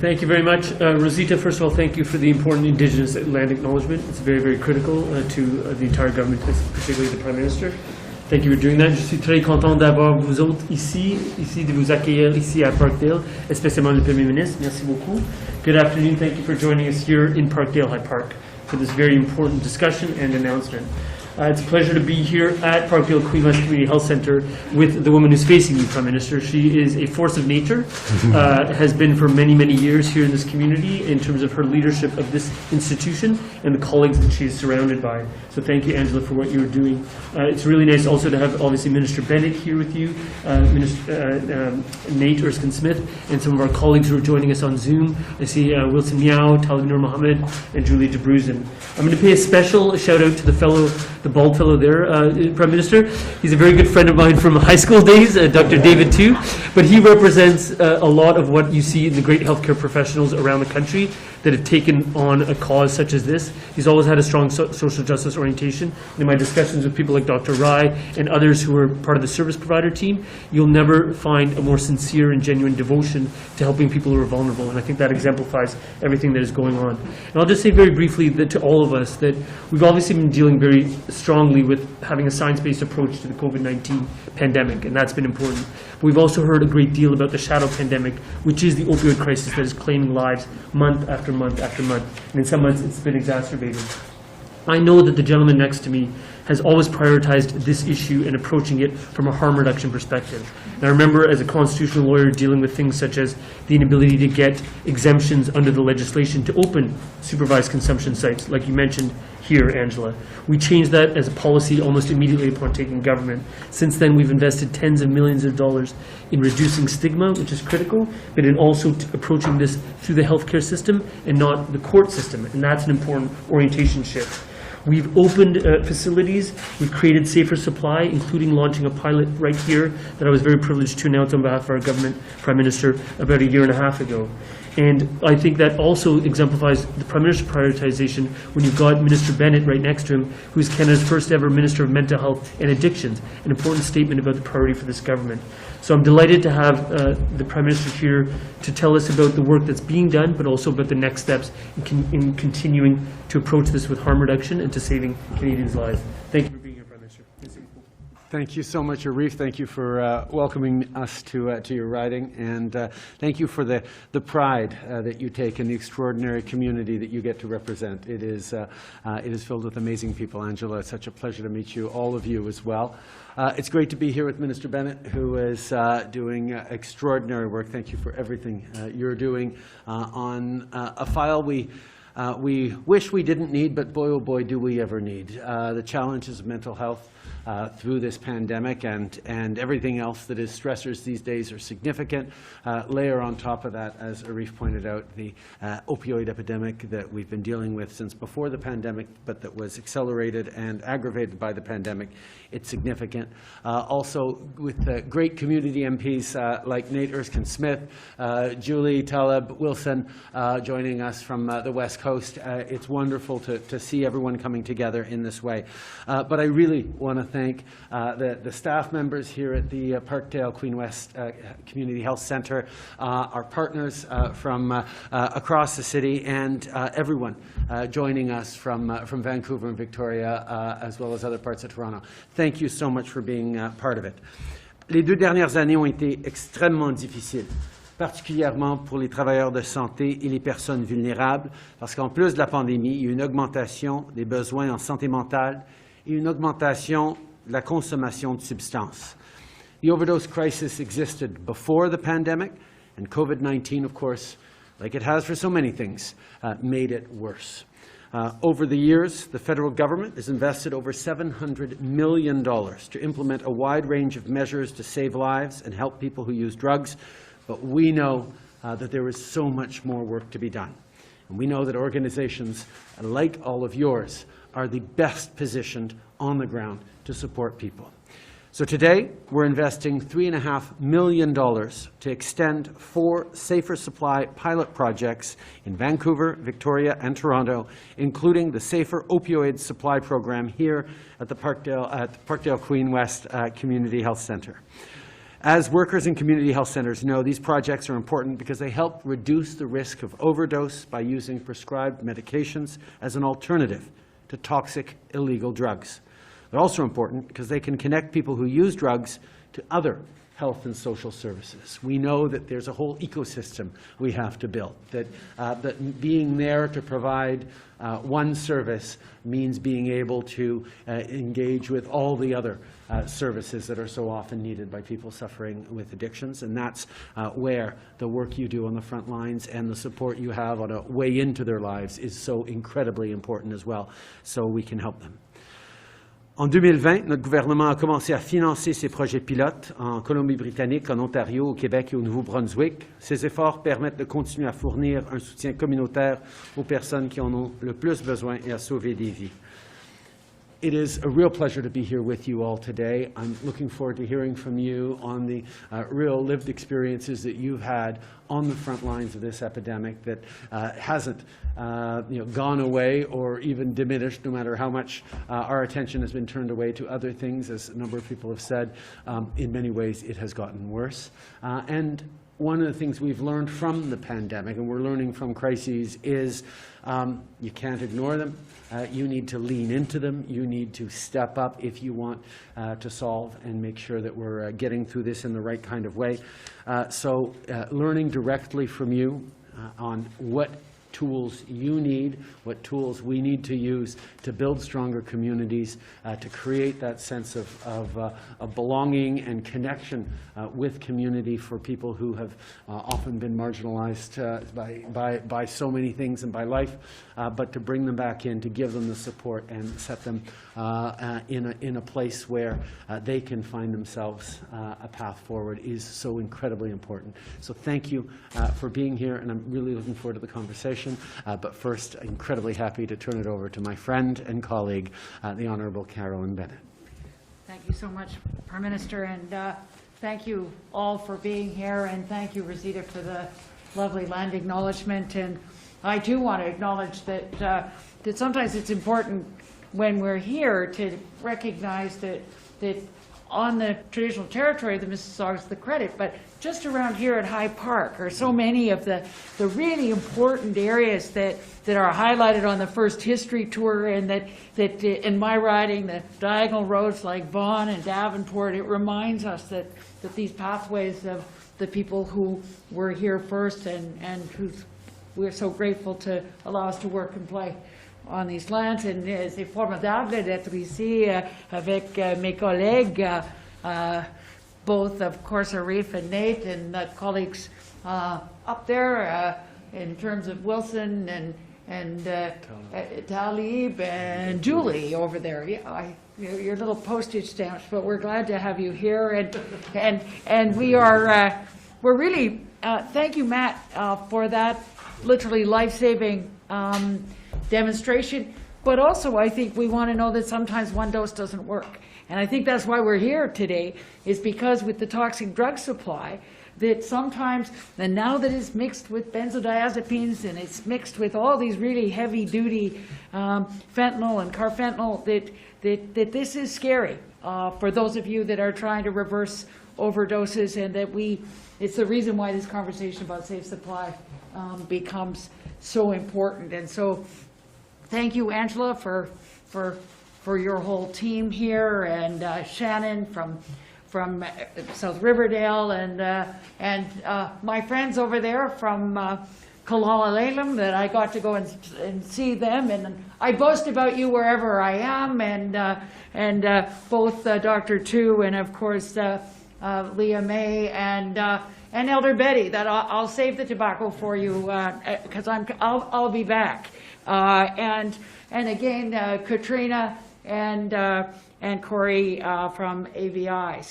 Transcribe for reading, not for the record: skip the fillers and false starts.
Thank you very much. Rosita, first of all, thank you for the important Indigenous land acknowledgement. It's very, very critical to the entire government, particularly the Prime Minister. Thank you for doing that. Je suis très content d'avoir vous autres ici, de vous accueillir ici à Parkdale, especially le Premier Ministre. Merci beaucoup. Good afternoon. Thank you for joining us here in Parkdale High Park for this very important discussion and announcement. It's a pleasure to be here at Parkdale Queen West Community Health Centre with the woman who's facing you, Prime Minister. She is a force of nature, has been for many, many years here in this community in terms of her leadership of this institution and the colleagues that she is surrounded by. So thank you, Angela, for what you're doing. It's really nice also to have, obviously, Minister Bennett here with you, Nate Erskine-Smith, and some of our colleagues who are joining us on Zoom. I see Wilson Miao, Talib Nur Mohammed, and Julie DeBruzen. I'm going to pay a special shout out to the bald fellow there, Prime Minister. He's a very good friend of mine from high school days, Dr. David too, but he represents a lot of what you see in the great healthcare professionals around the country that have taken on a cause such as this. He's always had a strong social justice orientation. In my discussions with people like Dr. Rai and others who are part of the service provider team, you'll never find a more sincere and genuine devotion to helping people who are vulnerable, and I think that exemplifies everything that is going on. And I'll just say very briefly that to all of us that we've obviously been dealing very strongly with having a science-based approach to the COVID-19 pandemic, and that's been important. But we've also heard a great deal about the shadow pandemic, which is the opioid crisis that is claiming lives month after month after month, and in some months it's been exacerbated. I know that the gentleman next to me has always prioritized this issue and approaching it from a harm reduction perspective. And I remember as a constitutional lawyer dealing with things such as the inability to get exemptions under the legislation to open supervised consumption sites, like you mentioned here, Angela. We changed that as a policy almost immediately upon taking government. Since then, we've invested tens of millions of dollars in reducing stigma, which is critical, but in also approaching this through the healthcare system and not the court system, and that's an important orientation shift. We've opened facilities, we've created safer supply, including launching a pilot right here that I was very privileged to announce on behalf of our government, Prime Minister, about a year and a half ago. And I think that also exemplifies the Prime Minister's prioritization when you've got Minister Bennett right next to him, who's Canada's first ever Minister of Mental Health and Addictions, an important statement about the priority for this government. So I'm delighted to have the Prime Minister here to tell us about the work that's being done, but also about the next steps in continuing to approach this with harm reduction and to saving Canadians' lives. Thank you for being here, Prime Minister. Thank you so much, Arif. Thank you for welcoming us to your riding, and thank you for the pride that you take in the extraordinary community that you get to represent. It is filled with amazing people, Angela. It's such a pleasure to meet you, all of you as well. It's great to be here with Minister Bennett, who is doing extraordinary work. Thank you for everything you're doing on a file we wish we didn't need, but boy, oh boy, do we ever need. The challenges of mental health through this pandemic and everything else that is stressors these days are significant. Layer on top of that, as Arif pointed out, the opioid epidemic that we've been dealing with since before the pandemic, but that was accelerated and aggravated by the pandemic. It's significant. Also, with great community MPs like Nate Erskine-Smith, Julie, Talib, Wilson joining us from the West Coast. It's wonderful to see everyone coming together in this way. But I really want to thank the staff members here at the Parkdale Queen West Community Health Centre, our partners from across the city, and everyone joining us from Vancouver and Victoria, as well as other parts of Toronto. Thank you so much for being part of it. Les 2 dernières années ont été extrêmement difficiles, particulièrement pour les travailleurs de santé et les personnes vulnérables, parce qu'en plus de la pandémie, il y a eu une augmentation des besoins en santé mentale et une augmentation de la consommation de substances. The overdose crisis existed before the pandemic, and COVID-19, of course, like it has for so many things, made it worse. Over the years, the federal government has invested over $700 million to implement a wide range of measures to save lives and help people who use drugs, but we know that there is so much more work to be done. And we know that organizations like all of yours are the best positioned on the ground to support people. So today, we're investing $3.5 million to extend 4 safer supply pilot projects in Vancouver, Victoria, and Toronto, including the Safer Opioid Supply Program here at the Parkdale Queen West Community Health Centre. As workers in community health centers know, these projects are important because they help reduce the risk of overdose by using prescribed medications as an alternative to toxic, illegal drugs. They're also important because they can connect people who use drugs to other health and social services. We know that there's a whole ecosystem we have to build, that being there to provide one service means being able to engage with all the other services that are so often needed by people suffering with addictions. And that's where the work you do on the front lines and the support you have on a way into their lives is so incredibly important as well, so we can help them. En 2020, notre gouvernement a commencé à financer ces projets pilotes en Colombie-Britannique, en Ontario, au Québec et au Nouveau-Brunswick. Ces efforts permettent de continuer à fournir un soutien communautaire aux personnes qui en ont le plus besoin et à sauver des vies. It is a real pleasure to be here with you all today. I'm looking forward to hearing from you on the real lived experiences that you've had on the front lines of this epidemic that hasn't gone away or even diminished, no matter how much our attention has been turned away to other things. As a number of people have said, in many ways it has gotten worse. And one of the things we've learned from the pandemic, and we're learning from crises, is you can't ignore them. You need to lean into them. You need to step up if you want to solve and make sure that we're getting through this in the right kind of way. So learning directly from you on what tools you need, what tools we need to use to build stronger communities, to create that sense of belonging and connection with community for people who have often been marginalized by so many things and by life, but to bring them back in, to give them the support and set them in a place where they can find themselves a path forward is so incredibly important. So thank you for being here, and I'm really looking forward to the conversation. But first, incredibly happy to turn it over to my friend and colleague, the Honourable Carolyn Bennett. Thank you so much, Prime Minister, and thank you all for being here, and thank you, Rosita, for the lovely land acknowledgement. And I too want to acknowledge that that sometimes it's important when we're here to recognize that on the traditional territory, the Mississaugas the credit, but just around here at High Park are so many of the really important areas that are highlighted on the first history tour, and that in my riding, the diagonal roads like Vaughan and Davenport, it reminds us that these pathways of the people who were here first and who we're so grateful to allow us to work and play on these lands. And c'est formidable d'être ici avec mes collègues, both, of course, Arif and Nate, and colleagues up there in terms of Wilson and Talib and Julie over there. Yeah, your little postage stamps, but we're glad to have you here. And we are we're really thank you, Matt, for that literally life-saving demonstration. But also, I think we want to know that sometimes one dose doesn't work. And I think that's why we're here today, is because with the toxic drug supply, that sometimes, and now that it's mixed with benzodiazepines and it's mixed with all these really heavy-duty fentanyl and carfentanil, that this is scary for those of you that are trying to reverse overdoses, and that it's the reason why this conversation about safe supply becomes so important. And so thank you, Angela, for your whole team here, and Shannon from South Riverdale, and my friends over there from Kalalalalem, that I got to go and see them, and I boast about you wherever I am, and both Dr. Tu and of course Leah May and Elder Betty. That I'll save the tobacco for you because I'll be back, and again Katrina and Corey from AVI.